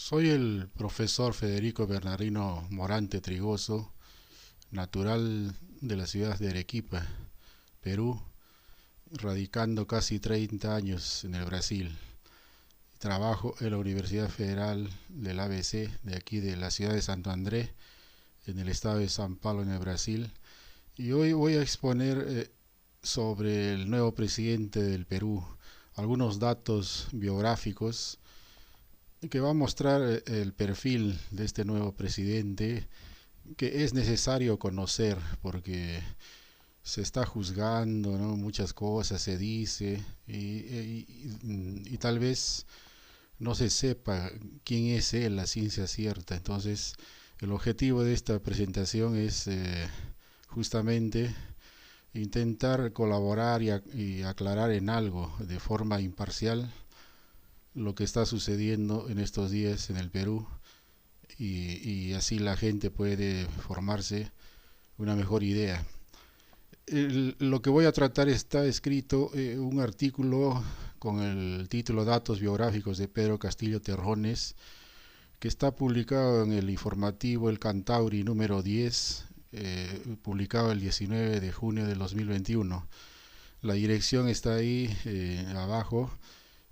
Soy el profesor Federico Bernardino Morante Trigoso, natural de la ciudad de Arequipa, Perú, radicando casi 30 años en el Brasil. Trabajo en la Universidad Federal del ABC, de aquí de la ciudad de Santo André, en el estado de San Paulo, en el Brasil. Y hoy voy a exponer sobre el nuevo presidente del Perú, algunos datos biográficos que va a mostrar el perfil de este nuevo presidente que es necesario conocer porque se está juzgando, ¿no? Muchas cosas se dice y tal vez no se sepa quién es él, la ciencia cierta. Entonces, el objetivo de esta presentación es justamente intentar colaborar y aclarar en algo de forma imparcial lo que está sucediendo en estos días en el Perú y así la gente puede formarse una mejor idea. Lo que voy a tratar está escrito un artículo con el título Datos biográficos de Pedro Castillo Terrones, que está publicado en el informativo El Cantauri número 10, publicado el 19 de junio del 2021. La dirección está ahí abajo.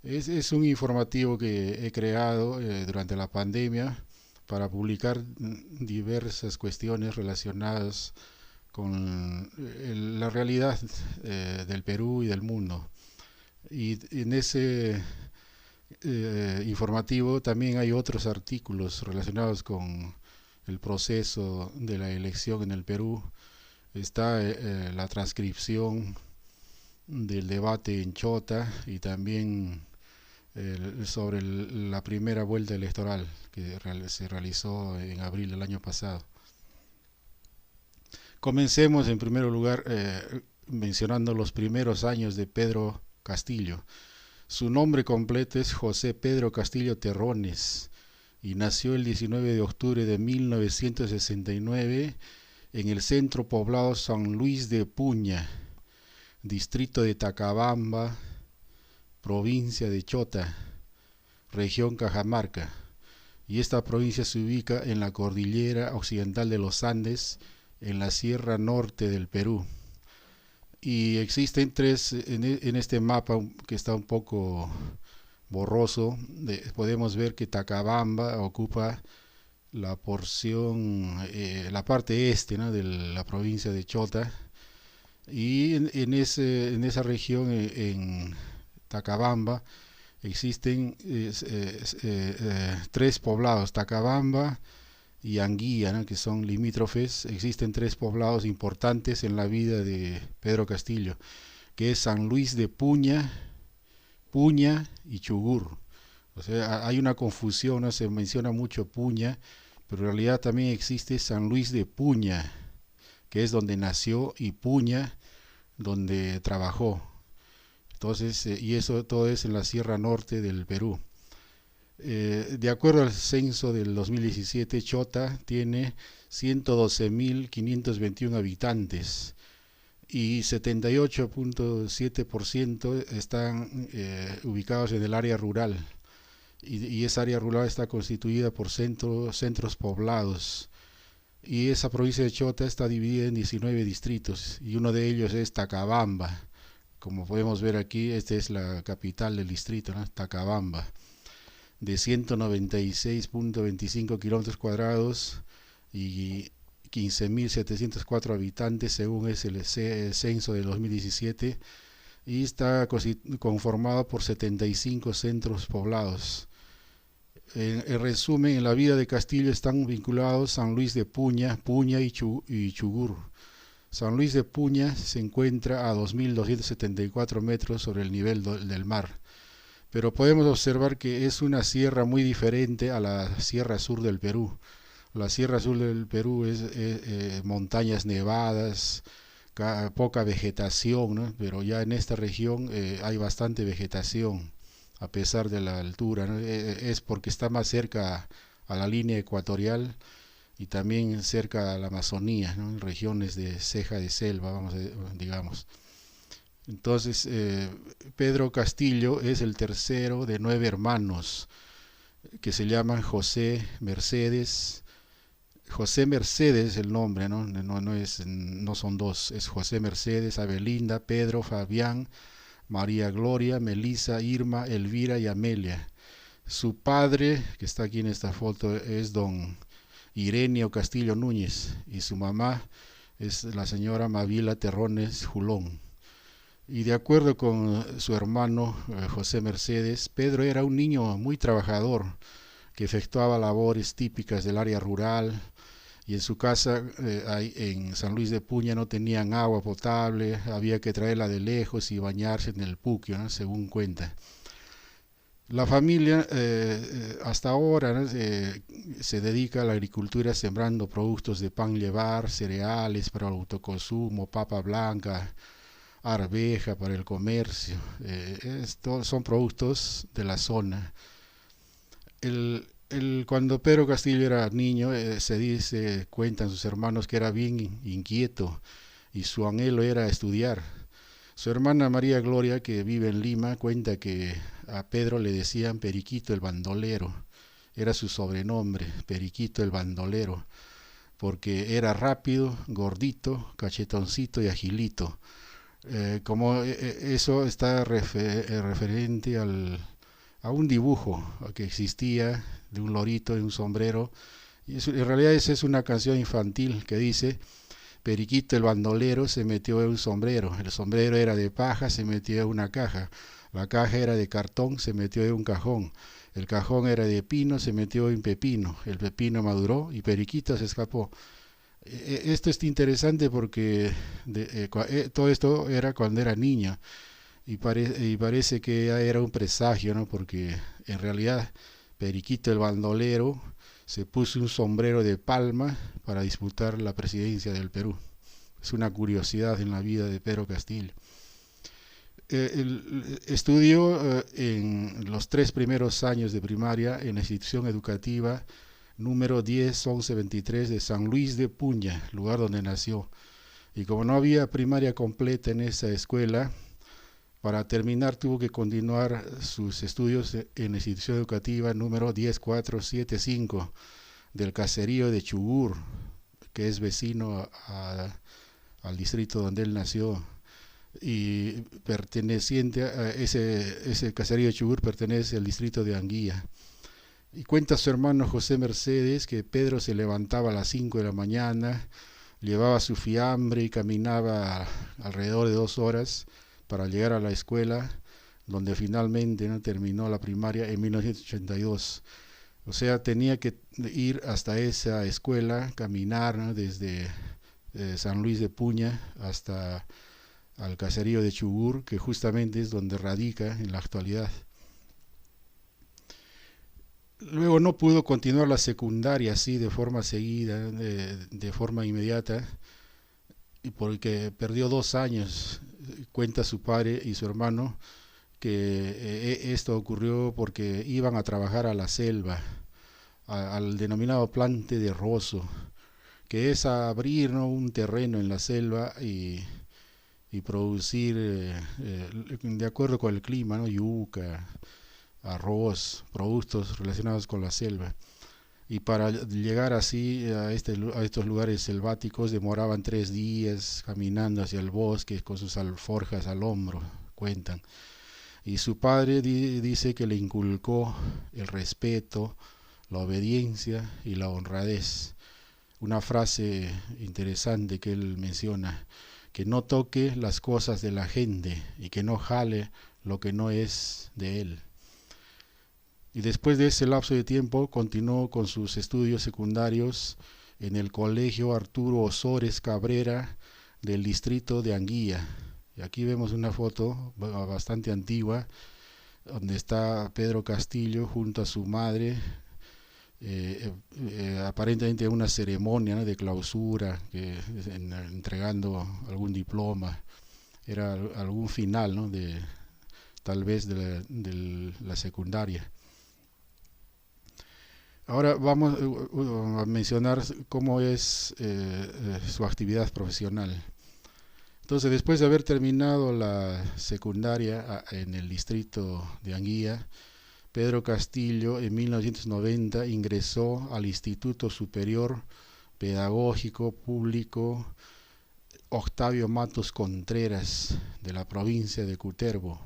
Es un informativo que he creado durante la pandemia para publicar diversas cuestiones relacionadas con la realidad del Perú y del mundo. Y en ese informativo también hay otros artículos relacionados con el proceso de la elección en el Perú. Está la transcripción del debate en Chota y también sobre la primera vuelta electoral que se realizó en abril del año pasado. Comencemos en primer lugar mencionando los primeros años de Pedro Castillo. Su nombre completo es José Pedro Castillo Terrones y nació el 19 de octubre de 1969 en el centro poblado San Luis de Puña, distrito de Tacabamba, provincia de Chota, región Cajamarca. Y esta provincia se ubica en la cordillera occidental de los Andes, en la sierra norte del Perú. Y existen tres, en este mapa que está un poco borroso, podemos ver que Tacabamba ocupa la porción, la parte este, ¿no?, de la provincia de Chota. Y en esa región, en Tacabamba, existen tres poblados, Tacabamba y Anguía, ¿no?, que son limítrofes. Existen tres poblados importantes en la vida de Pedro Castillo, que es San Luis de Puña, Puña y Chugur. O sea, hay una confusión, ¿no? Se menciona mucho Puña, pero en realidad también existe San Luis de Puña, que es donde nació, y Puña, donde trabajó. Entonces, y eso todo es en la sierra norte del Perú. De acuerdo al censo del 2017, Chota tiene 112.521 habitantes y 78.7% están ubicados en el área rural. Y esa área rural está constituida por centros poblados. Y esa provincia de Chota está dividida en 19 distritos y uno de ellos es Tacabamba. Como podemos ver aquí, esta es la capital del distrito, ¿no? Tacabamba, de 196.25 kilómetros cuadrados y 15.704 habitantes según es el censo de 2017, y está conformado por 75 centros poblados. En resumen, en la vida de Castillo están vinculados San Luis de Puña, Puña y Chugur. San Luis de Puña se encuentra a 2.274 metros sobre el nivel del mar, pero podemos observar que es una sierra muy diferente a la sierra sur del Perú. La sierra sur del Perú es montañas nevadas, poca vegetación, ¿no? Pero ya en esta región hay bastante vegetación a pesar de la altura, ¿no? Es porque está más cerca a la línea ecuatorial y también cerca a la Amazonía, ¿no?, en regiones de ceja de selva, digamos. Entonces, Pedro Castillo es el tercero de 9 hermanos. que se llaman José Mercedes. José Mercedes el nombre, ¿no? No son dos, es José Mercedes, Abelinda, Pedro, Fabián, María Gloria, Melisa, Irma, Elvira y Amelia. Su padre, que está aquí en esta foto, es don Ireneo Castillo Núñez, y su mamá es la señora Mavila Terrones Julón. Y de acuerdo con su hermano José Mercedes, Pedro era un niño muy trabajador que efectuaba labores típicas del área rural, y en su casa en San Luis de Puña no tenían agua potable, había que traerla de lejos y bañarse en el Puquio, ¿no? Según cuenta. La familia hasta ahora, ¿no? Se dedica a la agricultura sembrando productos de pan llevar, cereales para el autoconsumo, papa blanca, arveja para el comercio. Estos son productos de la zona. Cuando Pedro Castillo era niño, cuentan sus hermanos que era bien inquieto y su anhelo era estudiar. Su hermana María Gloria, que vive en Lima, cuenta que a Pedro le decían Periquito el bandolero. Era su sobrenombre, Periquito el bandolero, porque era rápido, gordito, cachetoncito y agilito. Eso está referente a un dibujo que existía de un lorito en un sombrero. Y en realidad esa es una canción infantil que dice: Periquito el bandolero se metió en un sombrero. El sombrero era de paja, se metió en una caja. La caja era de cartón, se metió en un cajón. El cajón era de pino, se metió en pepino. El pepino maduró y Periquito se escapó. Esto es interesante porque todo esto era cuando era niño, y parece que era un presagio, ¿no? Porque en realidad Periquito el bandolero se puso un sombrero de palma para disputar la presidencia del Perú. Es una curiosidad en la vida de Pedro Castillo. Estudió en los 3 primeros años de primaria en la institución educativa número 10-11-23 de San Luis de Puña, lugar donde nació. Y como no había primaria completa en esa escuela, para terminar tuvo que continuar sus estudios en la institución educativa número 10475 del caserío de Chugur, que es vecino al distrito donde él nació, y perteneciente a ese caserío de Chugur pertenece al distrito de Anguilla. Y cuenta su hermano José Mercedes que Pedro se levantaba a las 5 de la mañana, llevaba su fiambre y caminaba alrededor de 2 horas para llegar a la escuela, donde finalmente, ¿no?, terminó la primaria en 1982. O sea, tenía que ir hasta esa escuela, caminar, ¿no?, desde San Luis de Puña hasta al caserío de Chugur, que justamente es donde radica en la actualidad. Luego no pudo continuar la secundaria así de forma seguida, de forma inmediata, y porque perdió 2 años. Cuenta su padre y su hermano que esto ocurrió porque iban a trabajar a la selva, al denominado plante de Rosso, que es abrir, ¿no?, un terreno en la selva y producir, de acuerdo con el clima, ¿no?, yuca, arroz, productos relacionados con la selva. Y para llegar así a estos lugares selváticos demoraban 3 días caminando hacia el bosque con sus alforjas al hombro, cuentan. Y su padre dice que le inculcó el respeto, la obediencia y la honradez. Una frase interesante que él menciona: que no toque las cosas de la gente y que no jale lo que no es de él. Y después de ese lapso de tiempo continuó con sus estudios secundarios en el Colegio Arturo Osores Cabrera del distrito de Anguilla. Y aquí vemos una foto bastante antigua donde está Pedro Castillo junto a su madre, aparentemente en una ceremonia, ¿no?, de clausura, entregando algún diploma. Era algún final, ¿no?, tal vez de la secundaria. Ahora vamos a mencionar cómo es su actividad profesional. Entonces, después de haber terminado la secundaria en el distrito de Anguilla, Pedro Castillo en 1990 ingresó al Instituto Superior Pedagógico Público Octavio Matos Contreras de la provincia de Cutervo,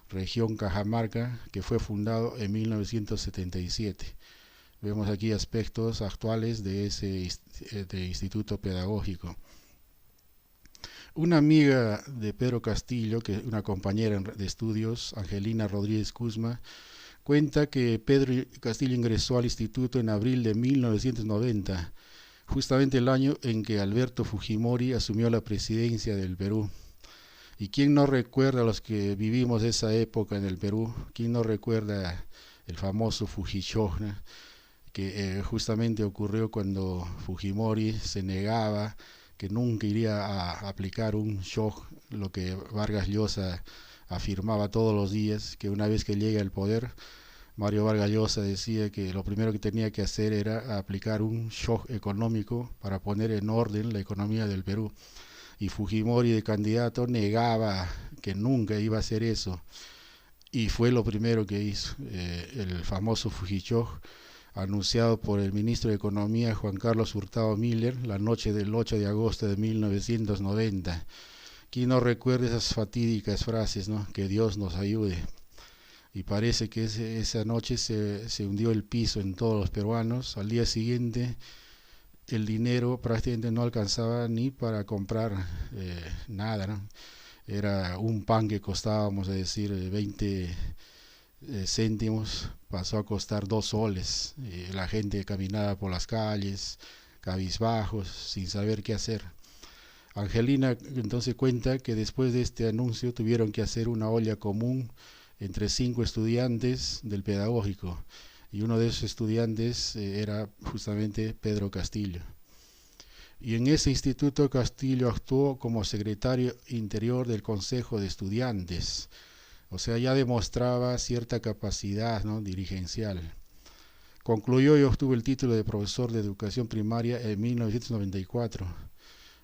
región Cajamarca, que fue fundado en 1977. Vemos aquí aspectos actuales de ese instituto pedagógico. Una amiga de Pedro Castillo, que una compañera de estudios, Angelina Rodríguez Cusma, cuenta que Pedro Castillo ingresó al instituto en abril de 1990, justamente el año en que Alberto Fujimori asumió la presidencia del Perú. ¿Y quién no recuerda, a los que vivimos esa época en el Perú, quién no recuerda el famoso Fujishock, ¿no? Que justamente ocurrió cuando Fujimori se negaba, que nunca iría a aplicar un shock, lo que Vargas Llosa afirmaba todos los días, que una vez que llegue al poder, Mario Vargas Llosa decía que lo primero que tenía que hacer era aplicar un shock económico para poner en orden la economía del Perú. Y Fujimori de candidato negaba que nunca iba a hacer eso. Y fue lo primero que hizo, el famoso Fujishock, anunciado por el ministro de Economía Juan Carlos Hurtado Miller la noche del 8 de agosto de 1990. ¿Quién no recuerda esas fatídicas frases, ¿no? Que Dios nos ayude. Y parece que esa noche se hundió el piso en todos los peruanos. Al día siguiente el dinero prácticamente no alcanzaba ni para comprar nada, ¿no? Era un pan que costaba, vamos a decir, 20 céntimos, pasó a costar 2 soles. La gente caminaba por las calles, cabizbajos, sin saber qué hacer. Angelina entonces cuenta que después de este anuncio tuvieron que hacer una olla común entre 5 estudiantes del pedagógico, y uno de esos estudiantes era justamente Pedro Castillo. Y en ese instituto Castillo actuó como secretario interior del Consejo de Estudiantes, o sea, ya demostraba cierta capacidad, ¿no?, dirigencial. Concluyó y obtuvo el título de profesor de educación primaria en 1994.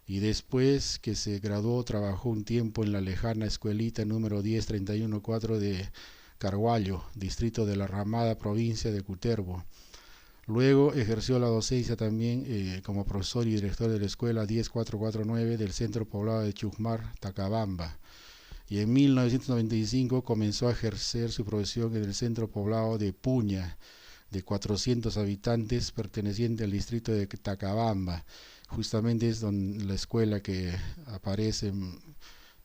Y después que se graduó trabajó un tiempo en la lejana escuelita número 10314 de Carhuallo, distrito de la Ramada, provincia de Cutervo. Luego ejerció la docencia también como profesor y director de la escuela 10449 del centro poblado de Chucmar, Tacabamba. Y en 1995 comenzó a ejercer su profesión en el centro poblado de Puña, de 400 habitantes, perteneciente al distrito de Tacabamba. Justamente es donde la escuela que aparece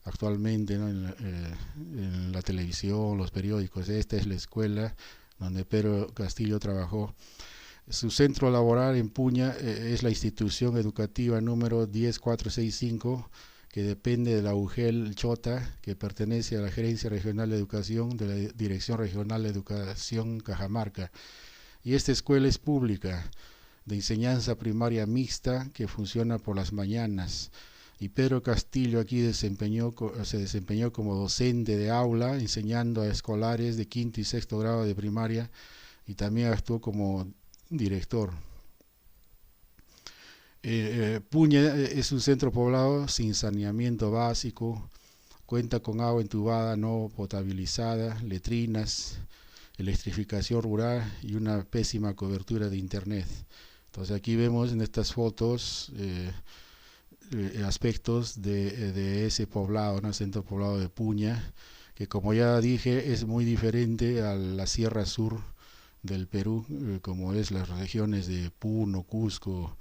actualmente, ¿no?, en la televisión, los periódicos. Esta es la escuela donde Pedro Castillo trabajó. Su centro laboral en Puña es la institución educativa número 10465, que depende de la UGEL Chota, que pertenece a la Gerencia Regional de Educación de la Dirección Regional de Educación Cajamarca. Y esta escuela es pública, de enseñanza primaria mixta, que funciona por las mañanas. Y Pedro Castillo aquí se desempeñó como docente de aula, enseñando a escolares de quinto y sexto grado de primaria, y también actuó como director. Puña es un centro poblado sin saneamiento básico, cuenta con agua entubada no potabilizada, letrinas, electrificación rural y una pésima cobertura de internet. Entonces aquí vemos en estas fotos aspectos de ese poblado, ¿no?, centro poblado de Puña, que como ya dije es muy diferente a la sierra sur del Perú, como es las regiones de Puno, Cusco.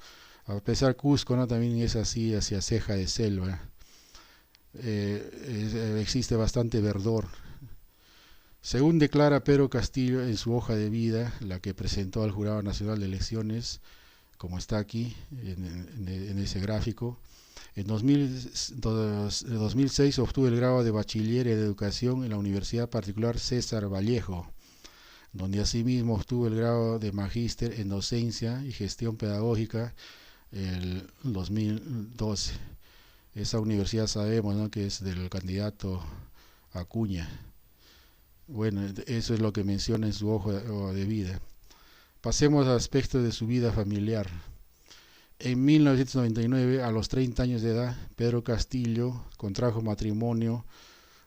A pesar Cusco, ¿no?, también es así hacia ceja de selva. Existe bastante verdor. Según declara Pedro Castillo en su hoja de vida, la que presentó al Jurado Nacional de Elecciones, como está aquí en ese gráfico, en 2006 obtuvo el grado de bachiller en educación en la Universidad Particular César Vallejo, donde asimismo obtuvo el grado de magíster en docencia y gestión pedagógica el 2012. Esa universidad sabemos, ¿no?, que es del candidato Acuña. Bueno, eso es lo que menciona en su hoja de vida. Pasemos a aspectos de su vida familiar. En 1999, a los 30 años de edad, Pedro Castillo contrajo matrimonio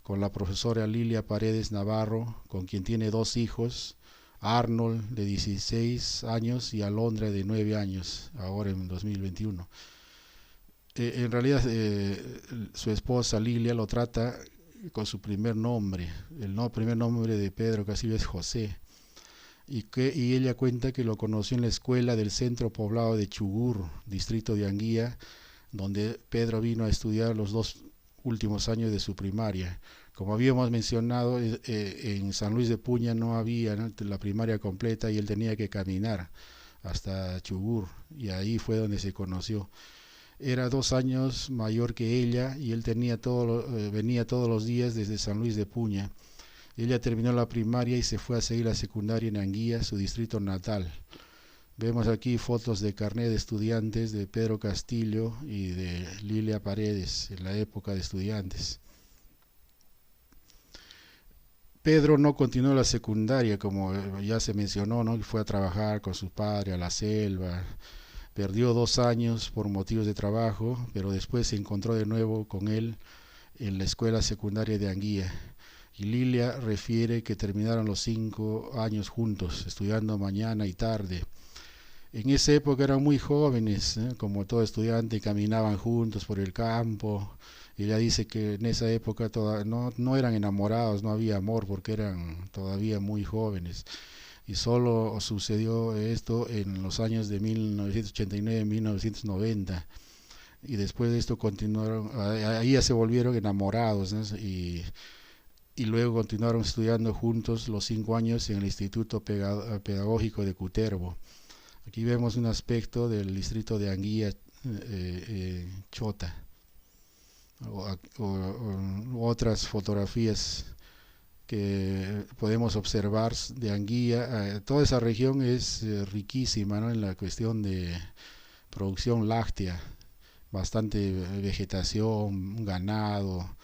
con la profesora Lilia Paredes Navarro, con quien tiene 2 hijos, Arnold de 16 años y Alondra de 9 años, ahora en 2021. En realidad su esposa Lilia lo trata con su primer nombre. Primer nombre de Pedro Castillo es José. Y ella cuenta que lo conoció en la escuela del centro poblado de Chugur, distrito de Anguía, donde Pedro vino a estudiar los 2 últimos años de su primaria. Como habíamos mencionado, en San Luis de Puña no había, ¿no?, la primaria completa y él tenía que caminar hasta Chugur, y ahí fue donde se conoció. Era 2 años mayor que ella y él venía todos los días desde San Luis de Puña. Ella terminó la primaria y se fue a seguir la secundaria en Anguía, su distrito natal. Vemos aquí fotos de carnet de estudiantes de Pedro Castillo y de Lilia Paredes en la época de estudiantes. Pedro no continuó la secundaria, como ya se mencionó, ¿no? Fue a trabajar con su padre a la selva. Perdió 2 años por motivos de trabajo, pero después se encontró de nuevo con él en la escuela secundaria de Anguía. Y Lilia refiere que terminaron los 5 años juntos, estudiando mañana y tarde. En esa época eran muy jóvenes, como todo estudiante, caminaban juntos por el campo. Ella dice que en esa época no eran enamorados, no había amor, porque eran todavía muy jóvenes. Y solo sucedió esto en los años de 1989-1990. Y después de esto continuaron, ahí ya se volvieron enamorados, ¿no? Y luego continuaron estudiando juntos los 5 años en el Instituto Pedagógico de Cutervo. Aquí vemos un aspecto del distrito de Anguía, Chota, o otras fotografías que podemos observar de Anguía. Toda esa región es riquísima, ¿no?, en la cuestión de producción láctea, bastante vegetación, ganado,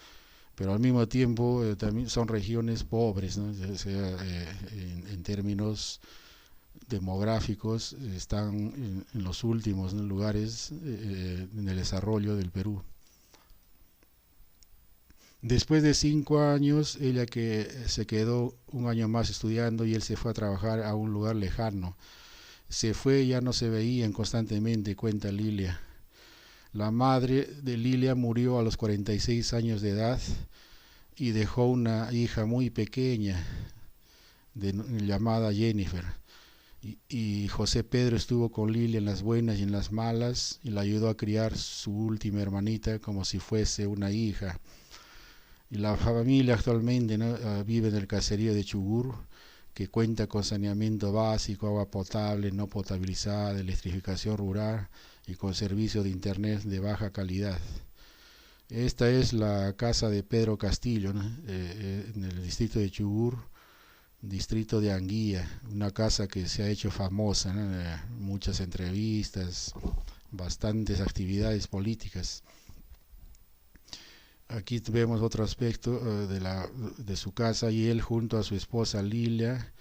pero al mismo tiempo también son regiones pobres, ¿no? O sea, en términos demográficos están en los últimos, ¿no?, lugares en el desarrollo del Perú. Después de 5 años, ella que se quedó un año más estudiando y él se fue a trabajar a un lugar lejano. Se fue, ya no se veían constantemente, cuenta Lilia. La madre de Lilia murió a los 46 años de edad y dejó una hija muy pequeña llamada Jennifer. Y José Pedro estuvo con Lilia en las buenas y en las malas y la ayudó a criar su última hermanita como si fuese una hija. Y la familia actualmente, ¿no?, vive en el caserío de Chugur, que cuenta con saneamiento básico, agua potable, no potabilizada, electrificación rural y con servicio de internet de baja calidad. Esta es la casa de Pedro Castillo, ¿no?, en el distrito de Chugur, distrito de Anguía, una casa que se ha hecho famosa, ¿no?, muchas entrevistas, bastantes actividades políticas. Aquí vemos otro aspecto de su casa, y él junto a su esposa Lilia,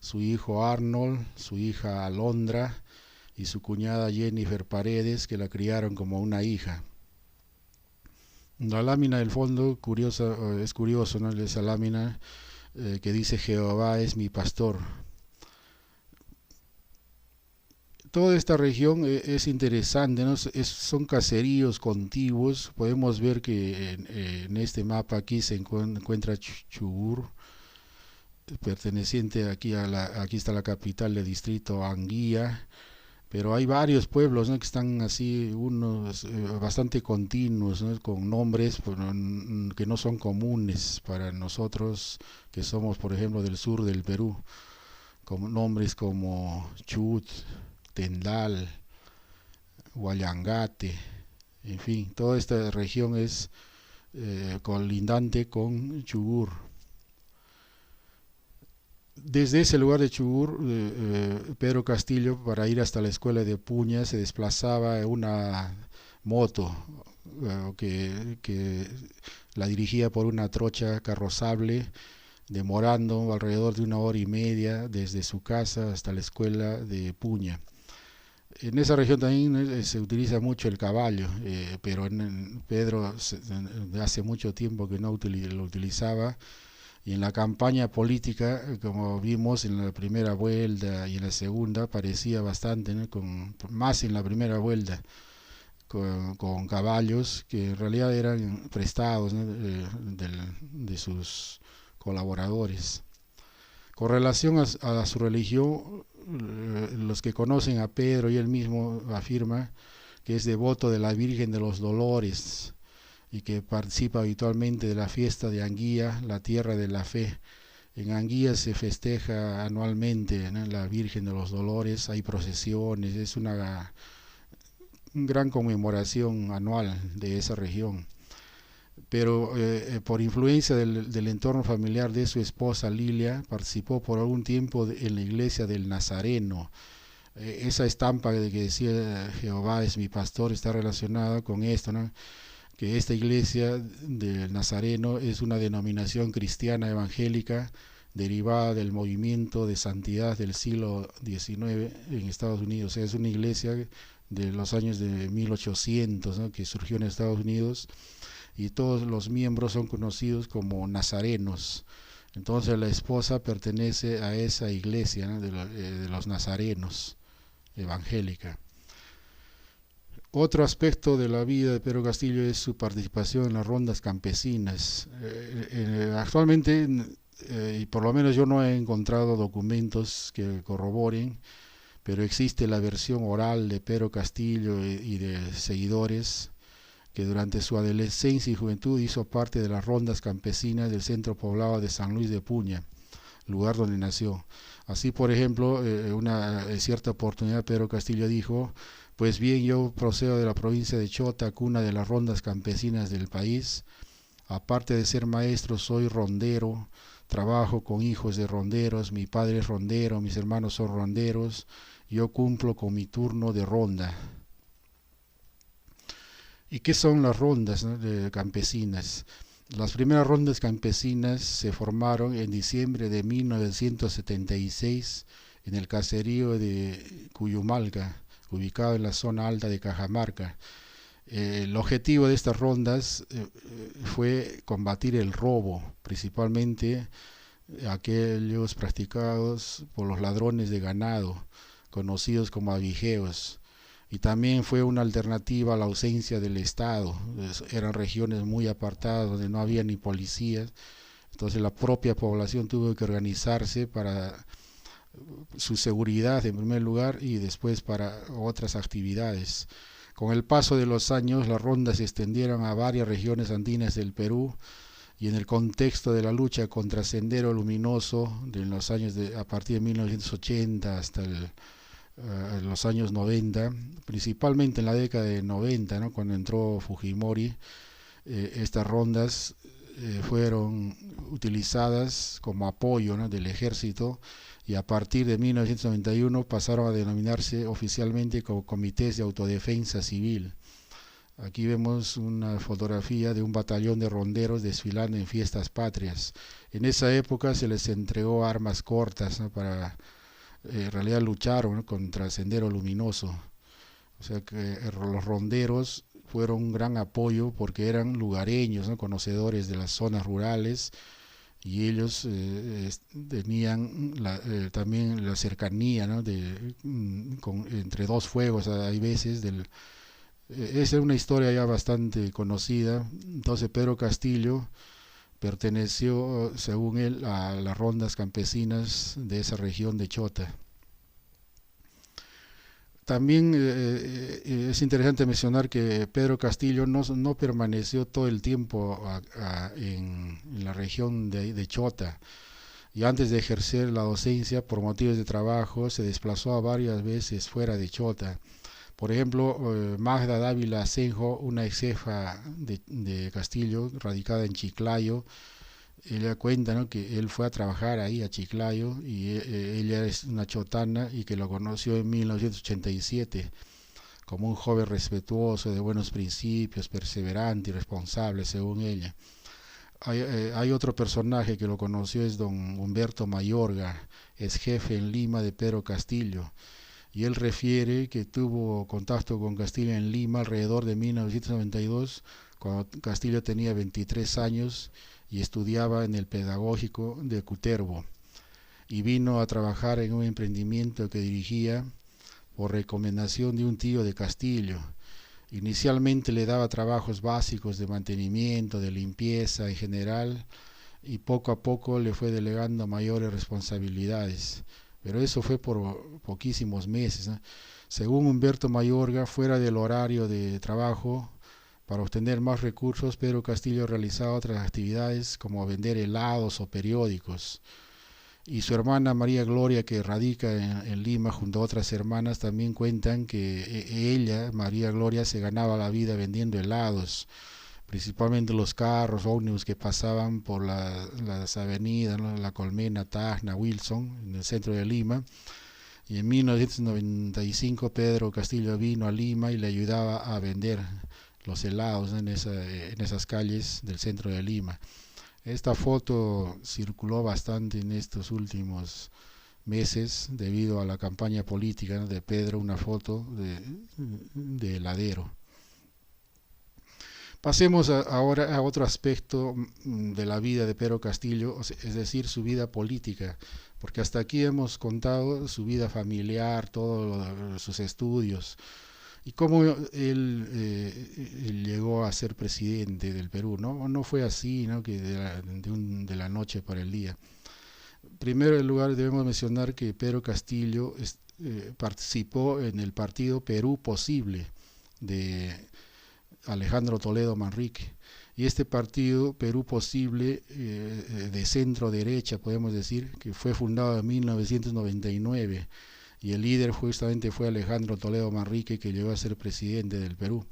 su hijo Arnold, su hija Alondra y su cuñada Jennifer Paredes, que la criaron como una hija. La lámina del fondo es curioso, ¿no?, esa lámina que dice Jehová es mi pastor. Toda esta región es interesante, ¿no? Son caseríos contiguos. Podemos ver que en este mapa aquí se encuentra Chugur, perteneciente aquí está la capital del distrito, Anguía, pero hay varios pueblos, ¿no?, que están así, unos bastante continuos, ¿no?, con nombres que no son comunes para nosotros que somos, por ejemplo, del sur del Perú, con nombres como Chut, Tendal, Huallangate, en fin, toda esta región es colindante con Chugur. Desde ese lugar de Chugur, Pedro Castillo, para ir hasta la escuela de Puña, se desplazaba en una moto que la dirigía por una trocha carrozable, demorando alrededor de 1 hora y media desde su casa hasta la escuela de Puña. En esa región también se utiliza mucho el caballo, pero Pedro hace mucho tiempo que no lo utilizaba, Y en la campaña política, como vimos en la primera vuelta y en la segunda, parecía bastante, ¿no? Más en la primera vuelta, con caballos que en realidad eran prestados, ¿no? De sus colaboradores. Con relación a su religión, los que conocen a Pedro y él mismo afirma que es devoto de la Virgen de los Dolores y que participa habitualmente de la fiesta de Anguía, la tierra de la fe. En Anguía se festeja anualmente, ¿no?, la Virgen de los Dolores, hay procesiones, es una gran conmemoración anual de esa región. Pero por influencia del entorno familiar de su esposa Lilia, participó por algún tiempo en la iglesia del Nazareno. Esa estampa de que decía Jehová es mi pastor está relacionada con esto, ¿no? Que esta iglesia del Nazareno es una denominación cristiana evangélica derivada del movimiento de santidad del siglo XIX en Estados Unidos. O sea, es una iglesia de los años de 1800, ¿no?, que surgió en Estados Unidos, y todos los miembros son conocidos como nazarenos. Entonces la esposa pertenece a esa iglesia, ¿no?, de los nazarenos evangélica. Otro aspecto de la vida de Pedro Castillo es su participación en las rondas campesinas. Actualmente, y por lo menos yo no he encontrado documentos que corroboren, pero existe la versión oral de Pedro Castillo y de seguidores que durante su adolescencia y juventud hizo parte de las rondas campesinas del centro poblado de San Luis de Puña, lugar donde nació. Así, por ejemplo, en cierta oportunidad Pedro Castillo dijo: pues bien, yo procedo de la provincia de Chota, cuna de las rondas campesinas del país. Aparte de ser maestro, soy rondero, trabajo con hijos de ronderos, mi padre es rondero, mis hermanos son ronderos, yo cumplo con mi turno de ronda. ¿Y qué son las rondas, ¿no?, campesinas? Las primeras rondas campesinas se formaron en diciembre de 1976 en el caserío de Cuyumalca, ubicado en la zona alta de Cajamarca. El objetivo de estas rondas fue combatir el robo, principalmente aquellos practicados por los ladrones de ganado, conocidos como avijeos. Y también fue una alternativa a la ausencia del Estado. Eran regiones muy apartadas donde no había ni policías, entonces la propia población tuvo que organizarse para su seguridad en primer lugar y después para otras actividades. Con el paso de los años, las rondas se extendieron a varias regiones andinas del Perú, y en el contexto de la lucha contra Sendero Luminoso de los años a partir de 1980 hasta los años 90, principalmente en la década de 90, ¿no?, cuando entró Fujimori, estas rondas fueron utilizadas como apoyo, ¿no?, del ejército, y a partir de 1991 pasaron a denominarse oficialmente como comités de autodefensa civil. Aquí vemos una fotografía de un batallón de ronderos desfilando en fiestas patrias. En esa época se les entregó armas cortas, ¿no?, para en realidad lucharon, ¿no?, contra el Sendero Luminoso. O sea que los ronderos fueron un gran apoyo porque eran lugareños, ¿no?, conocedores de las zonas rurales, y ellos tenían también la cercanía, ¿no?, entre dos fuegos. Hay veces esa es una historia ya bastante conocida. Entonces Pedro Castillo perteneció, según él, a las rondas campesinas de esa región de Chota. También es interesante mencionar que Pedro Castillo no permaneció todo el tiempo en la región de Chota, y antes de ejercer la docencia por motivos de trabajo se desplazó varias veces fuera de Chota. Por ejemplo, Magda Dávila Asenjo, una ex jefa de Castillo, radicada en Chiclayo, ella cuenta, ¿no?, que él fue a trabajar ahí a Chiclayo, y ella es una chotana y que lo conoció en 1987 como un joven respetuoso, de buenos principios, perseverante y responsable, según ella. Hay otro personaje que lo conoció, es don Humberto Mayorga, es jefe en Lima de Pedro Castillo, y él refiere que tuvo contacto con Castillo en Lima alrededor de 1992, cuando Castillo tenía 23 años, y estudiaba en el Pedagógico de Cutervo, y vino a trabajar en un emprendimiento que dirigía por recomendación de un tío de Castillo. Inicialmente le daba trabajos básicos de mantenimiento, de limpieza en general, y poco a poco le fue delegando mayores responsabilidades. Pero eso fue por poquísimos meses, ¿no? Según Humberto Mayorga, fuera del horario de trabajo, para obtener más recursos, Pedro Castillo realizaba otras actividades como vender helados o periódicos. Y su hermana María Gloria, que radica en Lima junto a otras hermanas, también cuentan que ella, María Gloria, se ganaba la vida vendiendo helados, principalmente los carros, ómnibus que pasaban por las avenidas, ¿no? La Colmena, Tacna, Wilson, en el centro de Lima. Y en 1995 Pedro Castillo vino a Lima y le ayudaba a vender los helados, ¿no? en esas calles del centro de Lima. Esta foto circuló bastante en estos últimos meses debido a la campaña política, ¿no? de Pedro, una foto de heladero. Pasemos ahora a otro aspecto de la vida de Pedro Castillo, es decir, su vida política, porque hasta aquí hemos contado su vida familiar, todos sus estudios, y cómo él llegó a ser presidente del Perú. No fue así, ¿no? Que de la noche para el día. Primero, en lugar, debemos mencionar que Pedro Castillo participó en el partido Perú Posible de Alejandro Toledo Manrique, y este partido Perú Posible de centro derecha, podemos decir, que fue fundado en 1999, y el líder justamente fue Alejandro Toledo Manrique, que llegó a ser presidente del Perú.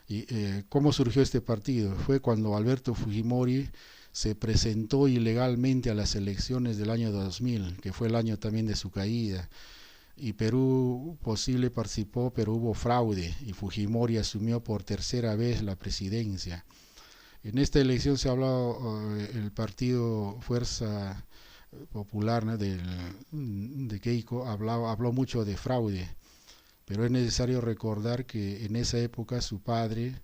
Y ¿cómo surgió este partido? Fue cuando Alberto Fujimori se presentó ilegalmente a las elecciones del año 2000, que fue el año también de su caída, y Perú Posible participó, pero hubo fraude y Fujimori asumió por tercera vez la presidencia. En esta elección se ha hablado, el partido Fuerza Popular, ¿no? de Keiko habló mucho de fraude, pero es necesario recordar que en esa época su padre,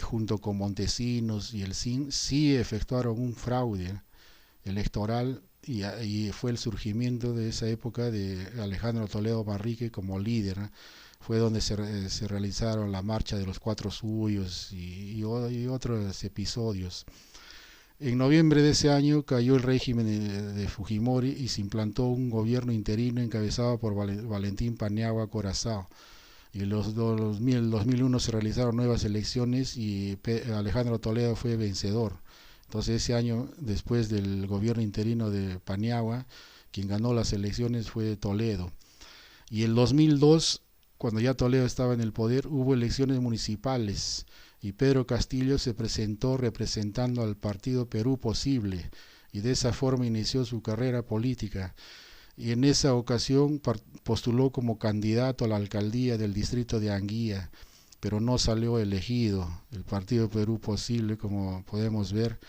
junto con Montesinos y el CIN, sí efectuaron un fraude electoral, y fue el surgimiento de esa época de Alejandro Toledo Manrique como líder, ¿no? Fue donde se realizaron la marcha de los 4 suyos y otros episodios. En noviembre de ese año cayó el régimen de Fujimori y se implantó un gobierno interino encabezado por Valentín Paniagua Corazao. Y en el 2001 se realizaron nuevas elecciones y Alejandro Toledo fue vencedor. Entonces ese año, después del gobierno interino de Paniagua, quien ganó las elecciones fue Toledo. Y en 2002, cuando ya Toledo estaba en el poder, hubo elecciones municipales y Pedro Castillo se presentó representando al partido Perú Posible, y de esa forma inició su carrera política. Y en esa ocasión postuló como candidato a la alcaldía del distrito de Anguía, pero no salió elegido. El partido Perú Posible, como podemos ver,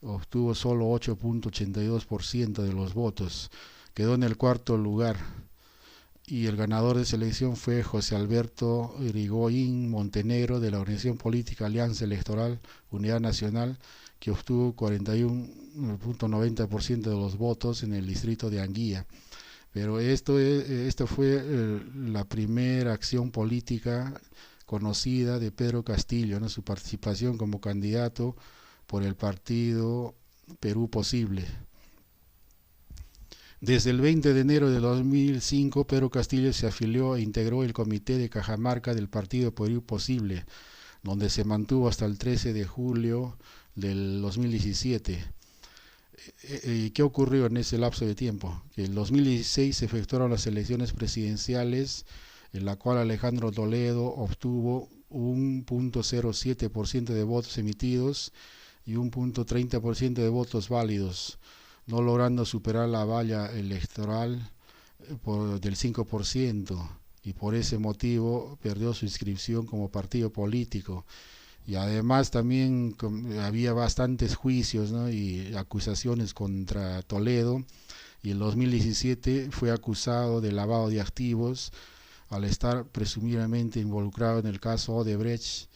obtuvo solo 8.82% de los votos, quedó en el cuarto lugar, y el ganador de esa elección fue José Alberto Irigoyen Montenegro, de la organización política Alianza Electoral Unidad Nacional, que obtuvo 41.90% de los votos en el distrito de Anguía. Pero esto fue la primera acción política conocida de Pedro Castillo, ¿no? Su participación como candidato por el partido Perú Posible. Desde el 20 de enero de 2005, Pedro Castillo se afilió e integró el comité de Cajamarca del partido Perú Posible, donde se mantuvo hasta el 13 de julio del 2017. ¿Qué ocurrió en ese lapso de tiempo? Que en 2016 se efectuaron las elecciones presidenciales, en la cual Alejandro Toledo obtuvo 1.07% de votos emitidos y 1.30% de votos válidos, no logrando superar la valla electoral del 5%, y por ese motivo perdió su inscripción como partido político. Y además también había bastantes juicios, ¿no? y acusaciones contra Toledo, y en 2017 fue acusado de lavado de activos al estar presumiblemente involucrado en el caso Odebrecht,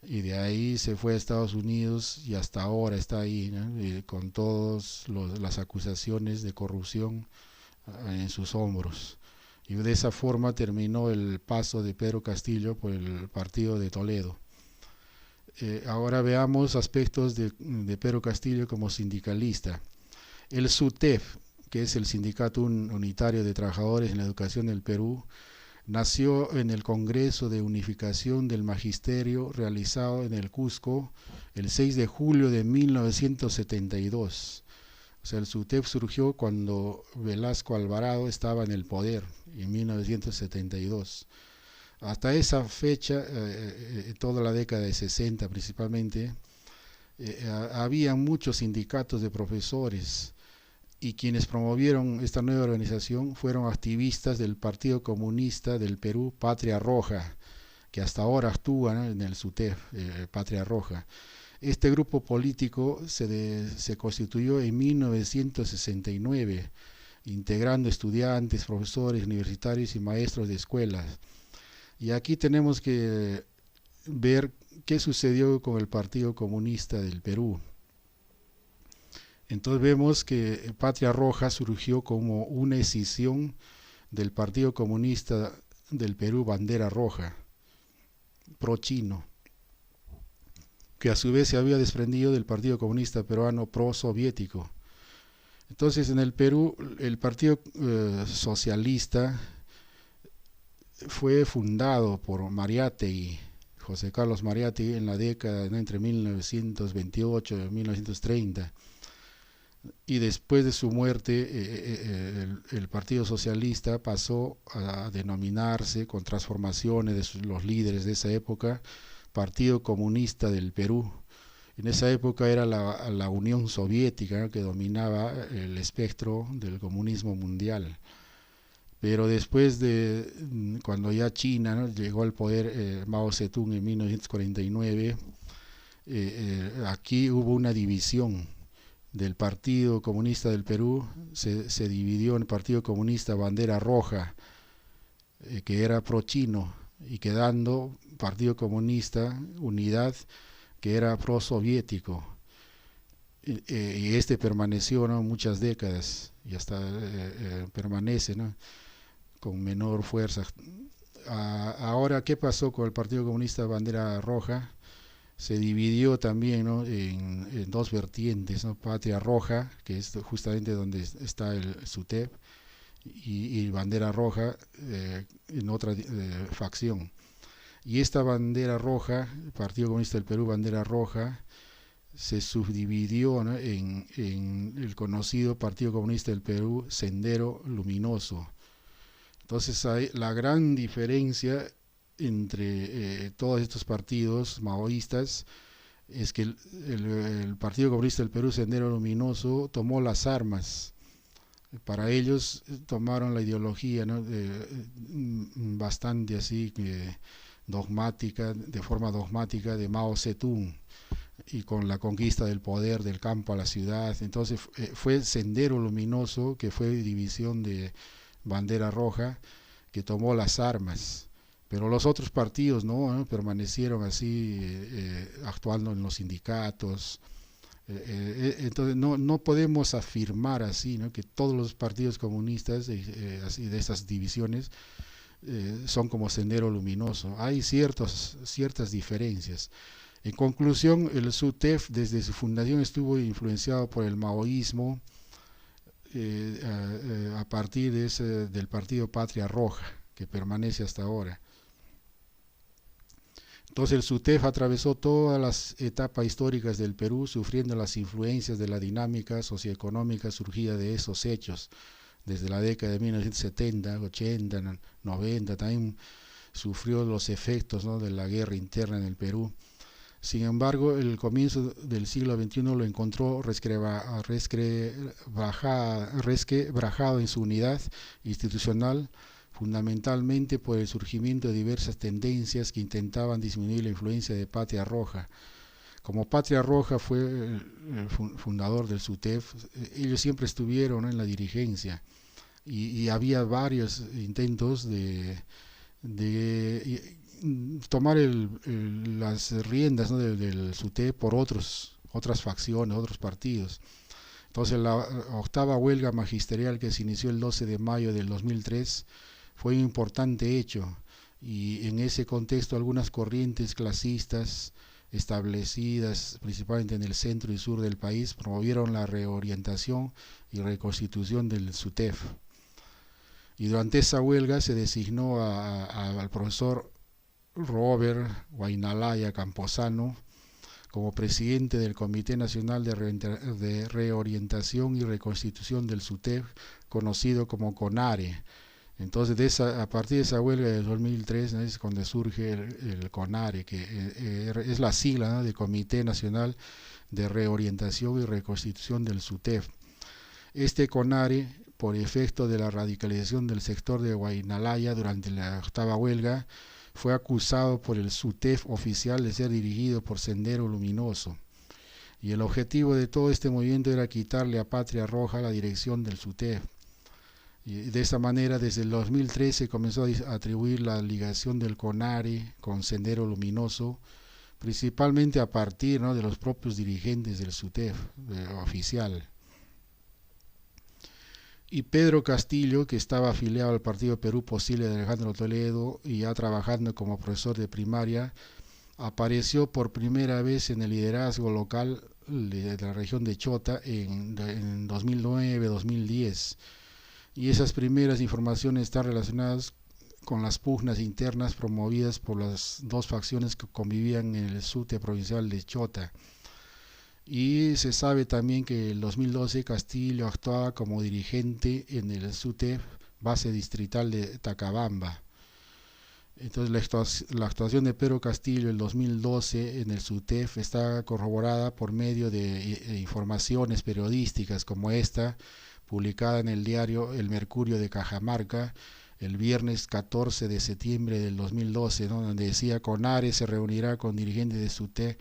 y de ahí se fue a Estados Unidos y hasta ahora está ahí, ¿no? Con todas las acusaciones de corrupción en sus hombros. Y de esa forma terminó el paso de Pedro Castillo por el partido de Toledo. Ahora veamos aspectos de Pedro Castillo como sindicalista. El SUTEF, que es el Sindicato Unitario de Trabajadores en la Educación del Perú, nació en el Congreso de Unificación del Magisterio realizado en el Cusco el 6 de julio de 1972. O sea, el SUTEF surgió cuando Velasco Alvarado estaba en el poder, en 1972. Hasta esa fecha, toda la década de 60 principalmente, había muchos sindicatos de profesores, y quienes promovieron esta nueva organización fueron activistas del Partido Comunista del Perú, Patria Roja, que hasta ahora actúa, ¿no?, en el SUTEF, Patria Roja. Este grupo político se constituyó en 1969, integrando estudiantes, profesores universitarios y maestros de escuelas. Y aquí tenemos que ver qué sucedió con el Partido Comunista del Perú. Entonces vemos que Patria Roja surgió como una escisión del Partido Comunista del Perú, Bandera Roja, pro-chino, que a su vez se había desprendido del Partido Comunista Peruano pro-soviético. Entonces en el Perú el Partido Socialista fue fundado por Mariátegui, José Carlos Mariátegui, en la década entre 1928 y 1930. Y después de su muerte, el Partido Socialista pasó a denominarse, con transformaciones de los líderes de esa época, Partido Comunista del Perú. En esa época era la Unión Soviética, ¿no?, que dominaba el espectro del comunismo mundial. Pero después cuando ya China, ¿no?, llegó al poder, Mao Zedong en 1949, aquí hubo una división del Partido Comunista del Perú. Se dividió en el Partido Comunista Bandera Roja, que era pro-chino, y quedando Partido Comunista Unidad, que era pro-soviético. Y este permaneció, ¿no?, muchas décadas, y hasta permanece, ¿no?, con menor fuerza. Ahora, ¿qué pasó con el Partido Comunista Bandera Roja? Se dividió también, ¿no?, en dos vertientes, ¿no? Patria Roja, que es justamente donde está el SUTEP, y Bandera Roja en otra facción. Y esta Bandera Roja, el Partido Comunista del Perú, Bandera Roja, se subdividió, ¿no?, en el conocido Partido Comunista del Perú, Sendero Luminoso. Entonces hay la gran diferencia entre todos estos partidos maoístas es que el Partido Comunista del Perú, Sendero Luminoso, tomó las armas. Para ellos tomaron la ideología, ¿no?, bastante así dogmática, de forma dogmática, de Mao Zedong, y con la conquista del poder del campo a la ciudad. Entonces fue Sendero Luminoso, que fue división de Bandera Roja, que tomó las armas. Pero los otros partidos no permanecieron así, actuando en los sindicatos. Entonces no podemos afirmar así, ¿no?, que todos los partidos comunistas, así de esas divisiones, son como Sendero Luminoso. Hay ciertas diferencias. En conclusión, el SUTEF desde su fundación estuvo influenciado por el maoísmo, a partir del partido Patria Roja, que permanece hasta ahora. Entonces el SUTEF atravesó todas las etapas históricas del Perú, sufriendo las influencias de la dinámica socioeconómica surgida de esos hechos, desde la década de 1970, 80, 90, también sufrió los efectos, ¿no?, de la guerra interna en el Perú. Sin embargo, el comienzo del siglo XXI lo encontró resquebrajado en su unidad institucional, fundamentalmente por el surgimiento de diversas tendencias que intentaban disminuir la influencia de Patria Roja. Como Patria Roja fue el fundador del SUTEF, ellos siempre estuvieron, ¿no?, en la dirigencia, y había varios intentos de tomar las riendas, ¿no?, del SUTEP por otras facciones, otros partidos. Entonces la octava huelga magisterial que se inició el 12 de mayo del 2003 fue un importante hecho, y en ese contexto algunas corrientes clasistas establecidas principalmente en el centro y sur del país promovieron la reorientación y reconstitución del SUTEF. Y durante esa huelga se designó al profesor Robert Guainalaya Camposano como presidente del Comité Nacional de Reorientación y Reconstitución del SUTEF, conocido como CONARE. Entonces, a partir de esa huelga de 2003, ¿no?, es cuando surge el CONARE, que es la sigla, ¿no?, del Comité Nacional de Reorientación y Reconstitución del SUTEF. Este CONARE, por efecto de la radicalización del sector de Guainalaya durante la octava huelga, fue acusado por el SUTEF oficial de ser dirigido por Sendero Luminoso. Y el objetivo de todo este movimiento era quitarle a Patria Roja la dirección del SUTEF. Y de esa manera, desde el 2013 comenzó a atribuir la ligación del CONARE con Sendero Luminoso, principalmente a partir, ¿no?, de los propios dirigentes del SUTEF oficial. Y Pedro Castillo, que estaba afiliado al Partido Perú Posible de Alejandro Toledo y ya trabajando como profesor de primaria, apareció por primera vez en el liderazgo local de la región de Chota en 2009-2010. Y esas primeras informaciones están relacionadas con las pugnas internas promovidas por las dos facciones que convivían en el SUTE provincial de Chota. Y se sabe también que en el 2012 Castillo actuaba como dirigente en el SUTEF base distrital de Tacabamba. Entonces la actuación de Pedro Castillo en el 2012 en el SUTEF está corroborada por medio de informaciones periodísticas como esta, publicada en el diario El Mercurio de Cajamarca el viernes 14 de septiembre del 2012, ¿no?, donde decía: CONARE se reunirá con dirigentes de SUTEF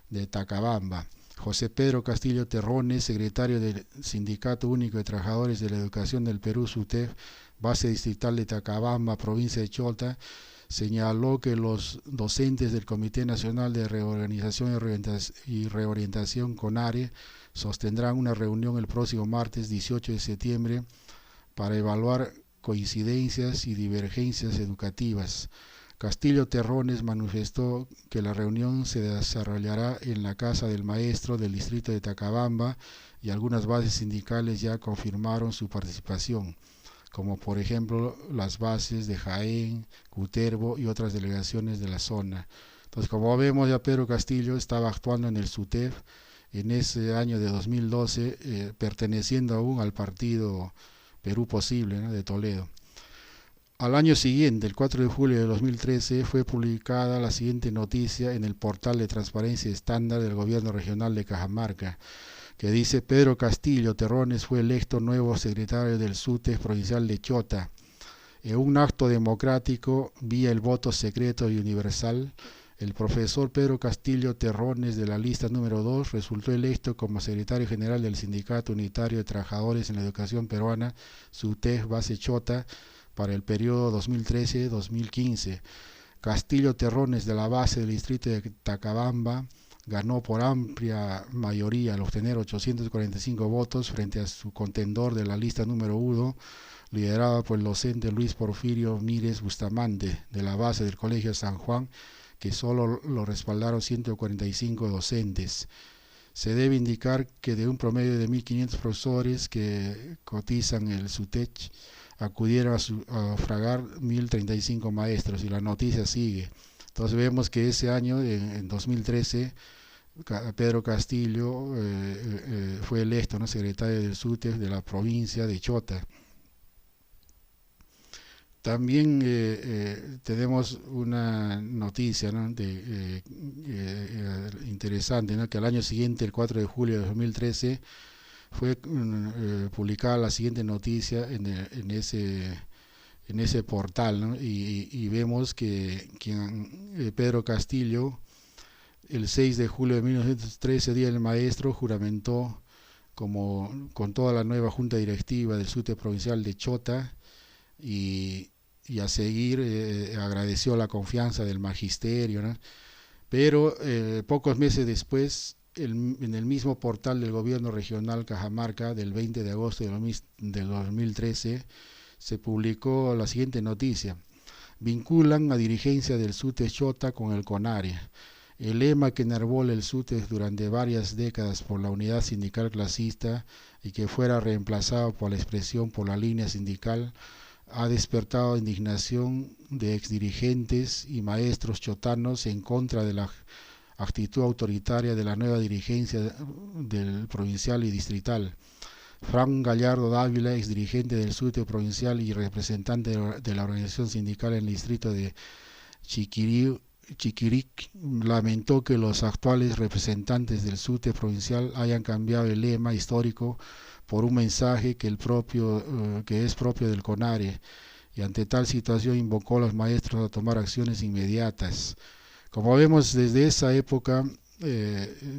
de Tacabamba. José Pedro Castillo Terrones, secretario del Sindicato Único de Trabajadores de la Educación del Perú, SUTEF, base distrital de Tacabamba, provincia de Chota, señaló que los docentes del Comité Nacional de Reorganización y Reorientación CONARE sostendrán una reunión el próximo martes 18 de septiembre para evaluar coincidencias y divergencias educativas. Castillo Terrones manifestó que la reunión se desarrollará en la Casa del Maestro del distrito de Tacabamba y algunas bases sindicales ya confirmaron su participación, como por ejemplo las bases de Jaén, Cutervo y otras delegaciones de la zona. Entonces, como vemos, ya Pedro Castillo estaba actuando en el SUTEF en ese año de 2012, perteneciendo aún al partido Perú Posible, ¿no?, de Toledo. Al año siguiente, el 4 de julio de 2013, fue publicada la siguiente noticia en el portal de transparencia estándar del gobierno regional de Cajamarca, que dice: Pedro Castillo Terrones fue electo nuevo secretario del SUTEF provincial de Chota. En un acto democrático, vía el voto secreto y universal, el profesor Pedro Castillo Terrones, de la lista número 2, resultó electo como secretario general del Sindicato Unitario de Trabajadores en la Educación Peruana, SUTEF base Chota, para el periodo 2013-2015. Castillo Terrones, de la base del distrito de Tacabamba, ganó por amplia mayoría al obtener 845 votos frente a su contendor de la lista número 1, liderado por el docente Luis Porfirio Mírez Bustamante, de la base del Colegio San Juan, que solo lo respaldaron 145 docentes. Se debe indicar que de un promedio de 1.500 profesores que cotizan el SUTECH, acudieron a sufragar 1.035 maestros, y la noticia sigue. Entonces vemos que ese año, en 2013, Pedro Castillo fue electo, ¿no?, secretario del SUTEF de la provincia de Chota. También tenemos una noticia, ¿no?, interesante, ¿no?, que al año siguiente, el 4 de julio de 2013, fue publicada la siguiente noticia en ese portal, ¿no?, y vemos que Pedro Castillo, el 6 de julio de 1913, Día del Maestro, juramentó con toda la nueva junta directiva del SUTE provincial de Chota, y y a seguir agradeció la confianza del magisterio, ¿no? Pero pocos meses después, en el mismo portal del gobierno regional Cajamarca del 20 de agosto de 2013 se publicó la siguiente noticia: vinculan a dirigencia del SUTES Chota con el CONARE. El lema que enarbola el SUTES durante varias décadas por la unidad sindical clasista y que fuera reemplazado por la expresión por la línea sindical ha despertado indignación de exdirigentes y maestros chotanos en contra de la actitud autoritaria de la nueva dirigencia del provincial y distrital. Fran Gallardo Dávila, exdirigente del SUTE provincial y representante de la organización sindical en el distrito de Chiquiric, lamentó que los actuales representantes del SUTE provincial hayan cambiado el lema histórico por un mensaje que es propio del CONARE, y ante tal situación invocó a los maestros a tomar acciones inmediatas. Como vemos, desde esa época,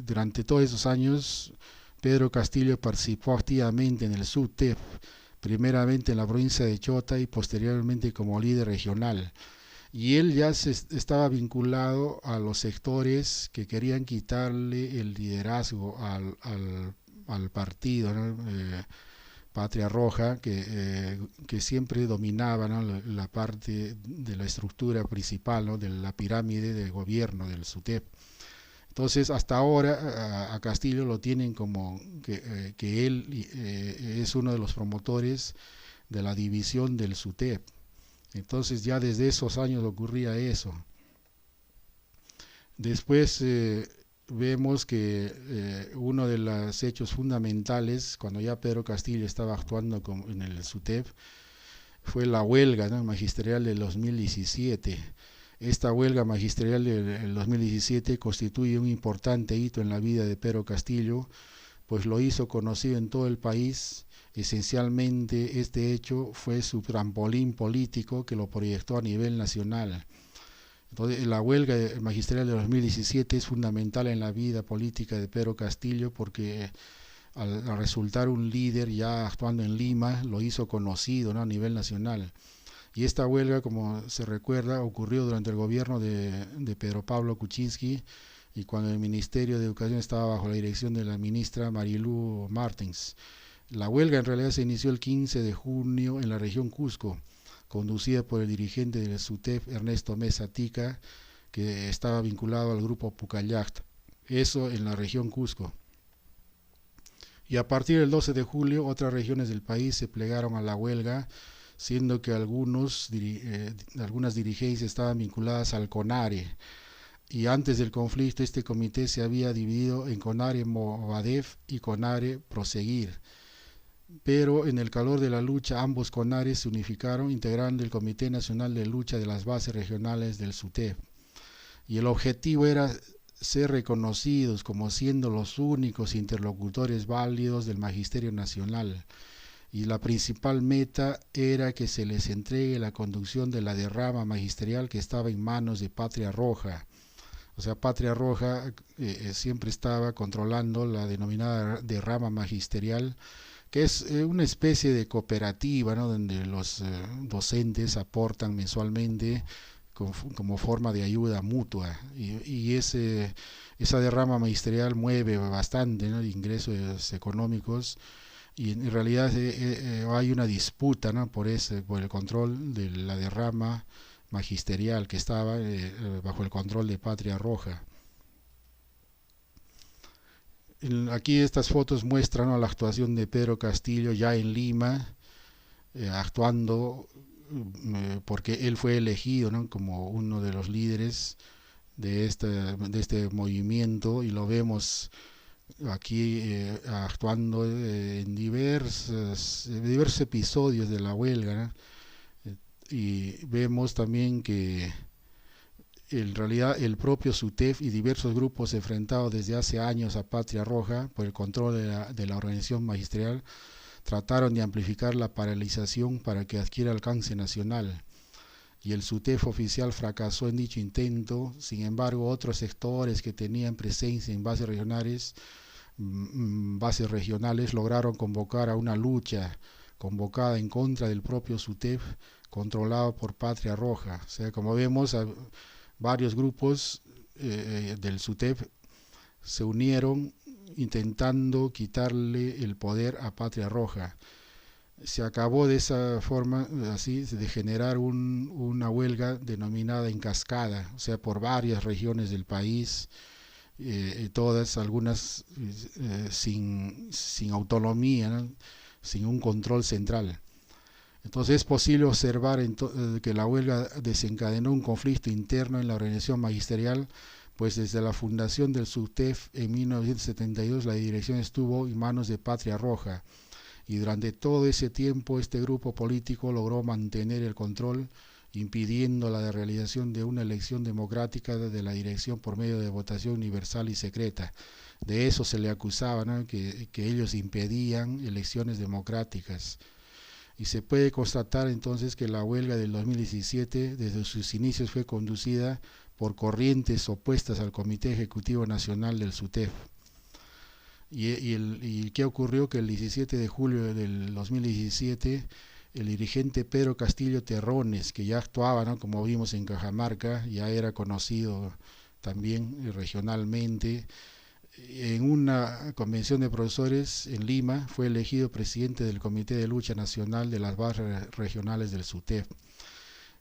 durante todos esos años, Pedro Castillo participó activamente en el SUTEP, primeramente en la provincia de Chota y posteriormente como líder regional. Y él ya estaba vinculado a los sectores que querían quitarle el liderazgo al partido, ¿no? Patria Roja, que siempre dominaba, ¿no? la parte de la estructura principal, ¿no? de la pirámide de gobierno del SUTEP. Entonces, hasta ahora a Castillo lo tienen como que él es uno de los promotores de la división del SUTEP. Entonces, ya desde esos años ocurría eso. Después vemos que uno de los hechos fundamentales, cuando ya Pedro Castillo estaba actuando en el SUTEP, fue la huelga, ¿no? magisterial del 2017. Esta huelga magisterial del 2017 constituye un importante hito en la vida de Pedro Castillo, pues lo hizo conocido en todo el país. Esencialmente este hecho fue su trampolín político que lo proyectó a nivel nacional. Entonces, la huelga magisterial de 2017 es fundamental en la vida política de Pedro Castillo porque al resultar un líder ya actuando en Lima, lo hizo conocido, ¿no? a nivel nacional. Y esta huelga, como se recuerda, ocurrió durante el gobierno de Pedro Pablo Kuczynski y cuando el Ministerio de Educación estaba bajo la dirección de la ministra Marilu Martins. La huelga en realidad se inició el 15 de junio en la región Cusco, conducida por el dirigente del SUTEP, Ernesto Mesa Tica, que estaba vinculado al grupo Pucallact, eso en la región Cusco. Y a partir del 12 de julio, otras regiones del país se plegaron a la huelga, siendo que algunas dirigencias estaban vinculadas al CONARE. Y antes del conflicto, este comité se había dividido en CONARE Movadef y CONARE Proseguir. Pero en el calor de la lucha, ambos CONARES se unificaron, integrando el Comité Nacional de Lucha de las Bases Regionales del SUTEP. Y el objetivo era ser reconocidos como siendo los únicos interlocutores válidos del Magisterio Nacional. Y la principal meta era que se les entregue la conducción de la derrama magisterial que estaba en manos de Patria Roja. O sea, Patria Roja siempre estaba controlando la denominada derrama magisterial, que es una especie de cooperativa, ¿no? donde los docentes aportan mensualmente como forma de ayuda mutua. Y esa derrama magisterial mueve bastante, ¿no? de ingresos económicos. Y en realidad hay una disputa, ¿no? por el control de la derrama magisterial que estaba bajo el control de Patria Roja. Aquí estas fotos muestran, ¿no? la actuación de Pedro Castillo ya en Lima, actuando porque él fue elegido, ¿no? como uno de los líderes de este movimiento, y lo vemos aquí actuando en diversos episodios de la huelga, ¿no? Y vemos también que en realidad el propio SUTEP y diversos grupos enfrentados desde hace años a Patria Roja por el control de la organización magisterial trataron de amplificar la paralización para que adquiera alcance nacional. Y el SUTEP oficial fracasó en dicho intento. Sin embargo, otros sectores que tenían presencia en bases regionales lograron convocar a una lucha convocada en contra del propio SUTEP, controlado por Patria Roja. O sea, como vemos, varios grupos del SUTEP se unieron intentando quitarle el poder a Patria Roja. Se acabó de esa forma, así, de generar una huelga denominada en cascada, o sea, por varias regiones del país, todas, algunas sin autonomía, ¿no? Sin un control central. Entonces es posible observar que la huelga desencadenó un conflicto interno en la organización magisterial, pues desde la fundación del SUTEF en 1972 la dirección estuvo en manos de Patria Roja, y durante todo ese tiempo este grupo político logró mantener el control, impidiendo la realización de una elección democrática de la dirección por medio de votación universal y secreta. De eso se le acusaba, ¿no? que ellos impedían elecciones democráticas. Y se puede constatar entonces que la huelga del 2017 desde sus inicios fue conducida por corrientes opuestas al Comité Ejecutivo Nacional del SUTEF. ¿Y qué ocurrió? Que el 17 de julio del 2017 el dirigente Pedro Castillo Terrones, que ya actuaba, ¿no? como vimos en Cajamarca, ya era conocido también regionalmente, en una convención de profesores en Lima fue elegido presidente del Comité de Lucha Nacional de las Barras Regionales del SUTEF.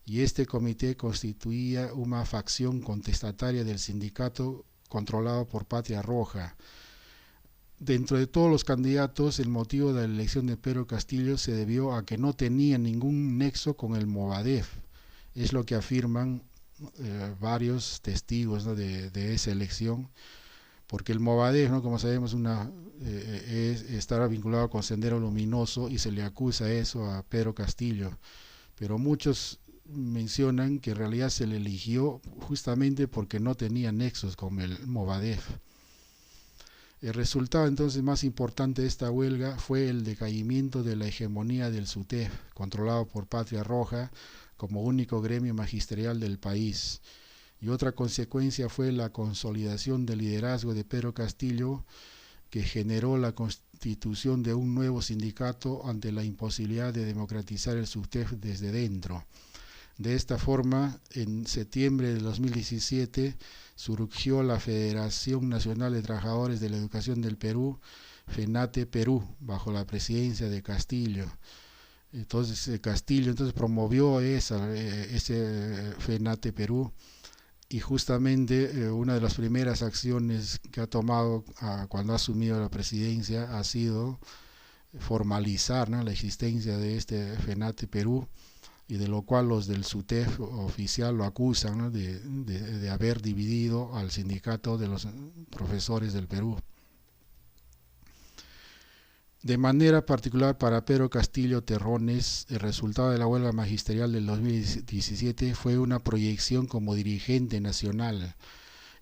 Y este comité constituía una facción contestataria del sindicato controlado por Patria Roja. Dentro de todos los candidatos, el motivo de la elección de Pedro Castillo se debió a que no tenía ningún nexo con el Movadef. Es lo que afirman varios testigos, ¿no? de esa elección, porque el Movadef, ¿no? como sabemos, estará vinculado con Sendero Luminoso y se le acusa eso a Pedro Castillo. Pero muchos mencionan que en realidad se le eligió justamente porque no tenía nexos con el Movadef. El resultado entonces más importante de esta huelga fue el decaimiento de la hegemonía del SUTEF, controlado por Patria Roja, como único gremio magisterial del país. Y otra consecuencia fue la consolidación del liderazgo de Pedro Castillo, que generó la constitución de un nuevo sindicato ante la imposibilidad de democratizar el SUTEF desde dentro. De esta forma, en septiembre de 2017 surgió la Federación Nacional de Trabajadores de la Educación del Perú, FENATE Perú, bajo la presidencia de Castillo. Entonces Castillo promovió ese FENATE Perú, y justamente una de las primeras acciones que ha tomado cuando ha asumido la presidencia ha sido formalizar, ¿no? la existencia de este FENATE Perú, y de lo cual los del SUTEF oficial lo acusan, ¿no? de haber dividido al sindicato de los profesores del Perú. De manera particular para Pedro Castillo Terrones, el resultado de la huelga magisterial del 2017 fue una proyección como dirigente nacional.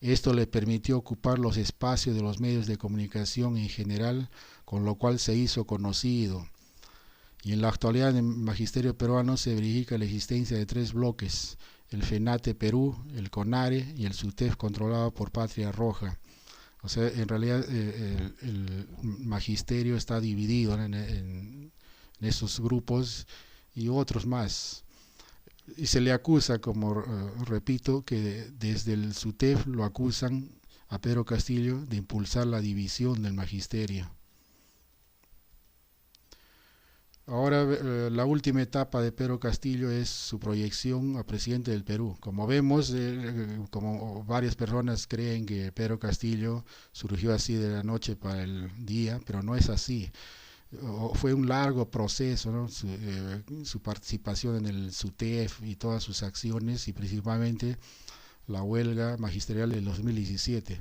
Esto le permitió ocupar los espacios de los medios de comunicación en general, con lo cual se hizo conocido. Y en la actualidad en el magisterio peruano se verifica la existencia de 3 bloques: el FENATE Perú, el CONARE y el SUTEF controlado por Patria Roja. O sea, en realidad el magisterio está dividido en esos grupos y otros más. Y se le acusa, como repito, que desde el SUTEF lo acusan a Pedro Castillo de impulsar la división del magisterio. Ahora la última etapa de Pedro Castillo es su proyección a presidente del Perú. Como vemos, como varias personas creen que Pedro Castillo surgió así de la noche para el día, pero no es así. Fue un largo proceso, ¿no? Su participación en el SUTEF y todas sus acciones, y principalmente la huelga magisterial del 2017.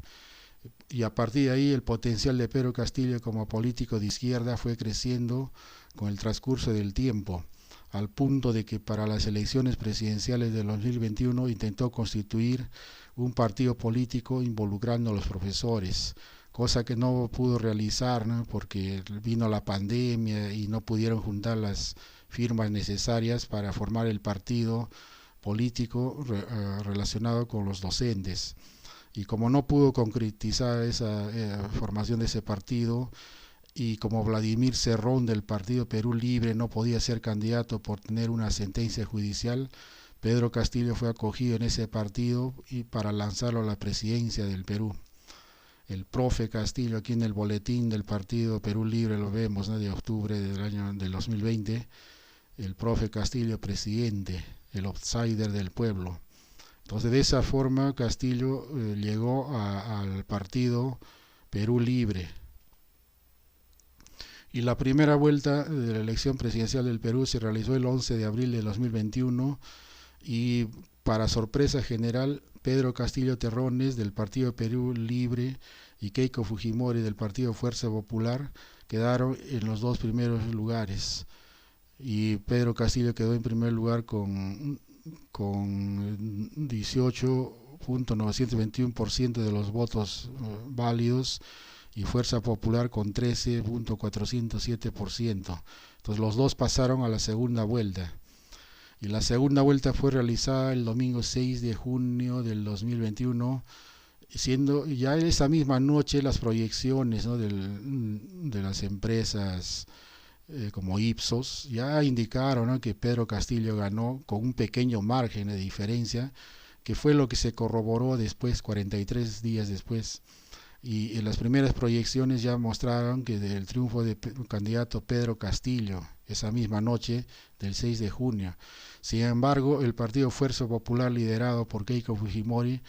Y a partir de ahí el potencial de Pedro Castillo como político de izquierda fue creciendo con el transcurso del tiempo, al punto de que para las elecciones presidenciales del 2021 intentó constituir un partido político involucrando a los profesores, cosa que no pudo realizar, ¿no? Porque vino la pandemia y no pudieron juntar las firmas necesarias para formar el partido político relacionado con los docentes. Y como no pudo concretizar esa formación de ese partido, y como Vladimir Cerrón del Partido Perú Libre no podía ser candidato por tener una sentencia judicial, Pedro Castillo fue acogido en ese partido y para lanzarlo a la presidencia del Perú. El profe Castillo, aquí en el boletín del Partido Perú Libre lo vemos, ¿no?, de octubre del 2020, el profe Castillo presidente, el outsider del pueblo. Entonces de esa forma Castillo llegó al Partido Perú Libre. Y la primera vuelta de la elección presidencial del Perú se realizó el 11 de abril de 2021 y para sorpresa general, Pedro Castillo Terrones del Partido Perú Libre y Keiko Fujimori del Partido Fuerza Popular quedaron en los dos primeros lugares. Y Pedro Castillo quedó en primer lugar con 18.921% de los votos válidos y Fuerza Popular con 13.407%. Entonces los dos pasaron a la segunda vuelta. Y la segunda vuelta fue realizada el domingo 6 de junio del 2021, siendo ya esa misma noche las proyecciones, ¿no?, de las empresas como Ipsos ya indicaron, ¿no?, que Pedro Castillo ganó con un pequeño margen de diferencia, que fue lo que se corroboró después, 43 días después. Y en las primeras proyecciones ya mostraron que del triunfo del candidato Pedro Castillo esa misma noche del 6 de junio. Sin embargo, el Partido Fuerza Popular liderado por Keiko Fujimori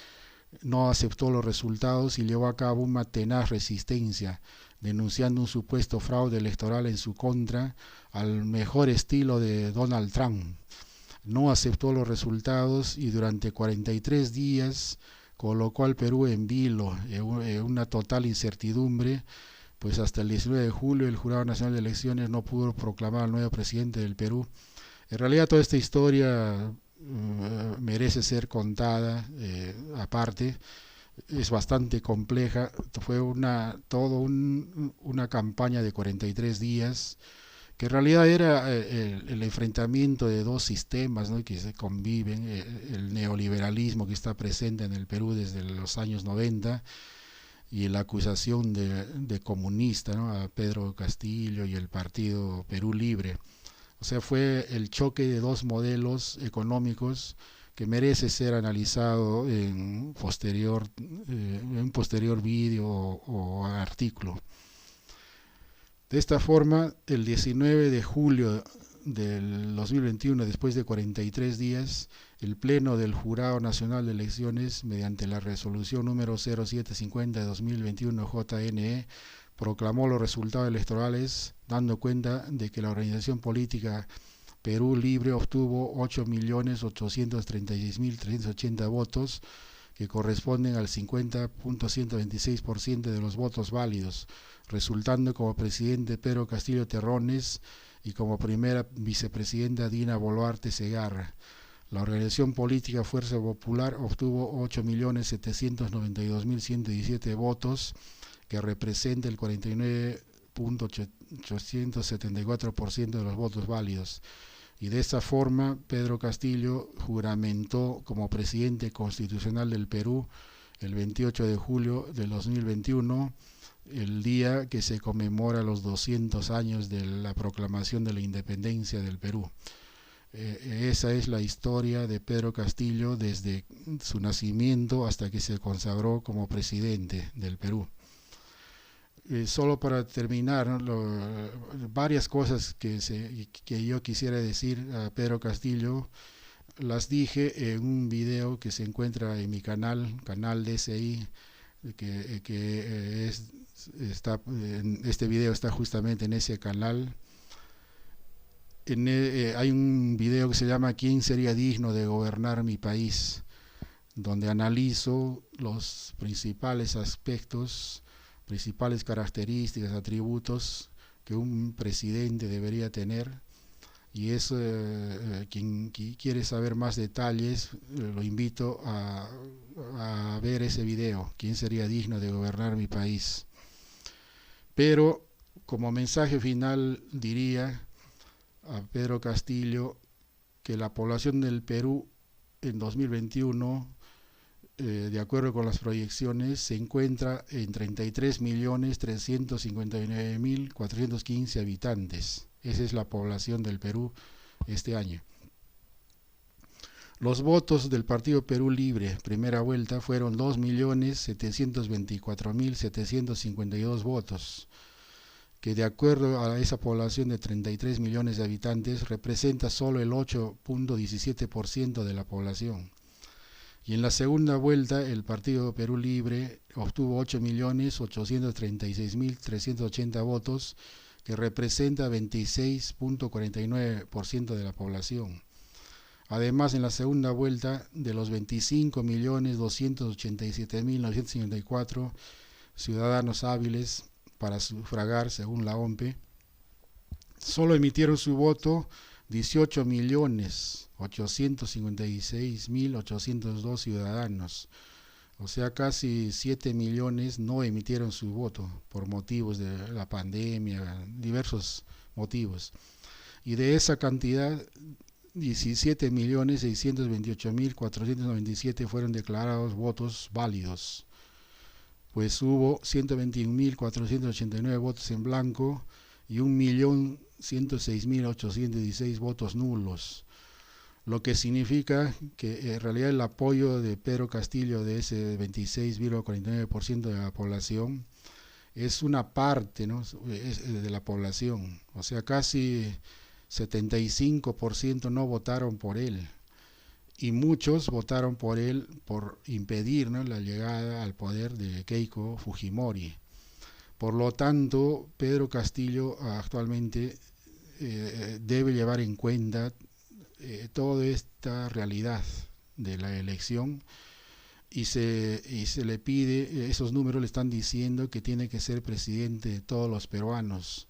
no aceptó los resultados y llevó a cabo una tenaz resistencia, denunciando un supuesto fraude electoral en su contra al mejor estilo de Donald Trump. No aceptó los resultados y durante 43 días colocó al Perú en vilo, en una total incertidumbre, pues hasta el 19 de julio el Jurado Nacional de Elecciones no pudo proclamar al nuevo presidente del Perú. En realidad toda esta historia merece ser contada aparte, es bastante compleja, fue una campaña de 43 días, que en realidad era el enfrentamiento de dos sistemas, ¿no?, que se conviven, el neoliberalismo que está presente en el Perú desde los años 90 y la acusación de comunista, ¿no?, a Pedro Castillo y el Partido Perú Libre. O sea, fue el choque de dos modelos económicos que merece ser analizado en un posterior vídeo o artículo. De esta forma, el 19 de julio del 2021, después de 43 días, el Pleno del Jurado Nacional de Elecciones, mediante la resolución número 0750 de 2021 JNE, proclamó los resultados electorales, dando cuenta de que la organización política Perú Libre obtuvo 8.836.380 votos, que corresponden al 50.126% de los votos válidos, resultando como presidente Pedro Castillo Terrones y como primera vicepresidenta Dina Boluarte Segarra. La organización política Fuerza Popular obtuvo 8.792.117 votos, que representa el 49.874% de los votos válidos. Y de esta forma, Pedro Castillo juramentó como presidente constitucional del Perú el 28 de julio del 2021, el día que se conmemora los 200 años de la proclamación de la independencia del Perú. Esa es la historia de Pedro Castillo desde su nacimiento hasta que se consagró como presidente del Perú. Solo para terminar, ¿no?, varias cosas que yo quisiera decir a Pedro Castillo, las dije en un video que se encuentra en mi canal DCI, este video está justamente en ese canal. Hay un video que se llama ¿Quién sería digno de gobernar mi país?, donde analizo los principales aspectos, principales características, atributos que un presidente debería tener. Y eso, quien quiere saber más detalles, lo invito a ver ese video, ¿Quién sería digno de gobernar mi país? Pero como mensaje final diría a Pedro Castillo que la población del Perú en 2021 de acuerdo con las proyecciones, se encuentra en 33.359.415 habitantes. Esa es la población del Perú este año. Los votos del Partido Perú Libre, primera vuelta, fueron 2.724.752 votos, que de acuerdo a esa población de 33 millones de habitantes representa solo el 8.17% de la población. Y en la segunda vuelta el Partido Perú Libre obtuvo 8.836.380 votos, que representa 26.49% de la población. Además, en la segunda vuelta, de los 25.287.954 ciudadanos hábiles para sufragar, según la OMPE, solo emitieron su voto 18.856.802 ciudadanos. O sea, casi 7 millones no emitieron su voto por motivos de la pandemia, diversos motivos. Y de esa cantidad, 17.628.497 fueron declarados votos válidos, pues hubo 121.489 votos en blanco y 1.106.816 votos nulos, lo que significa que en realidad el apoyo de Pedro Castillo, de ese 26,49% de la población, es una parte, ¿no?, de la población. O sea, casi 75% no votaron por él, y muchos votaron por él por impedir, ¿no?, la llegada al poder de Keiko Fujimori. Por lo tanto, Pedro Castillo actualmente debe llevar en cuenta toda esta realidad de la elección, y se le pide, esos números le están diciendo que tiene que ser presidente de todos los peruanos.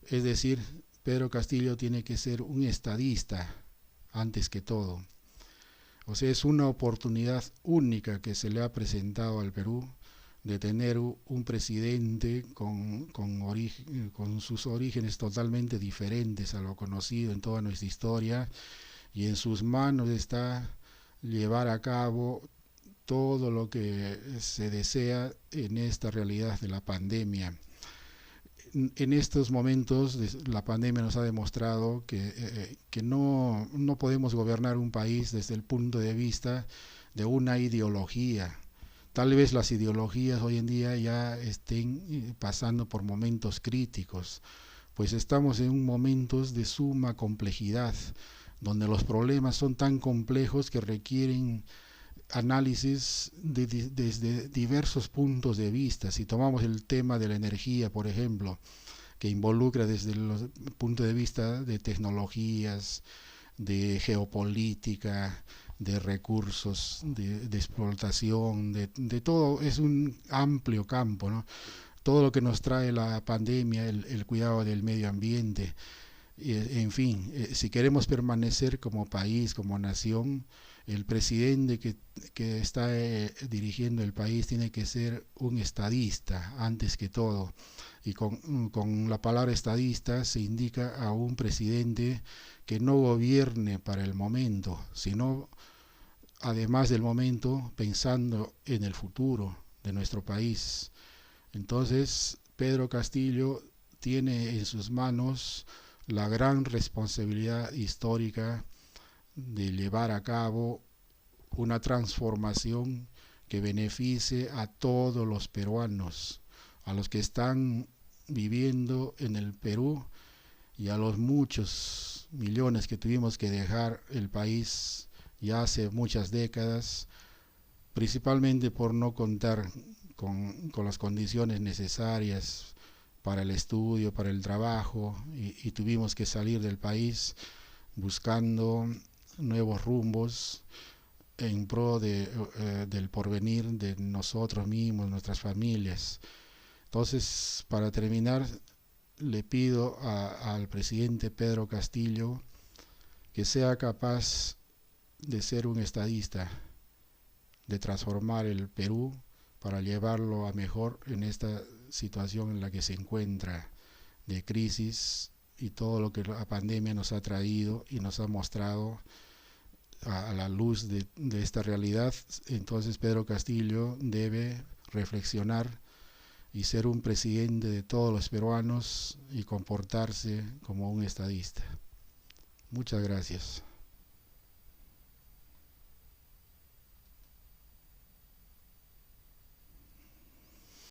Es decir, Pedro Castillo tiene que ser un estadista antes que todo. O sea, es una oportunidad única que se le ha presentado al Perú de tener un presidente con sus orígenes totalmente diferentes a lo conocido en toda nuestra historia, y en sus manos está llevar a cabo todo lo que se desea en esta realidad de la pandemia. En estos momentos la pandemia nos ha demostrado que no podemos gobernar un país desde el punto de vista de una ideología. Tal vez las ideologías hoy en día ya estén pasando por momentos críticos, pues estamos en momentos de suma complejidad, donde los problemas son tan complejos que requieren análisis desde diversos puntos de vista. Si tomamos el tema de la energía, por ejemplo, que involucra desde el punto de vista de tecnologías, de geopolítica, de recursos, de explotación, de todo, es un amplio campo, ¿no? Todo lo que nos trae la pandemia, el cuidado del medio ambiente, en fin, si queremos permanecer como país, como nación, el presidente que está dirigiendo el país tiene que ser un estadista antes que todo. Y con la palabra estadista se indica a un presidente que no gobierne para el momento, sino además del momento, pensando en el futuro de nuestro país. Entonces, Pedro Castillo tiene en sus manos la gran responsabilidad histórica de llevar a cabo una transformación que beneficie a todos los peruanos, a los que están viviendo en el Perú y a los muchos millones que tuvimos que dejar el país ya hace muchas décadas, principalmente por no contar con las condiciones necesarias para el estudio, para el trabajo, y tuvimos que salir del país buscando nuevos rumbos en pro del porvenir de nosotros mismos, nuestras familias. Entonces, para terminar, le pido al presidente Pedro Castillo que sea capaz de ser un estadista, de transformar el Perú para llevarlo a mejor en esta situación en la que se encuentra de crisis, y todo lo que la pandemia nos ha traído y nos ha mostrado a la luz de esta realidad, entonces Pedro Castillo debe reflexionar y ser un presidente de todos los peruanos y comportarse como un estadista. Muchas gracias.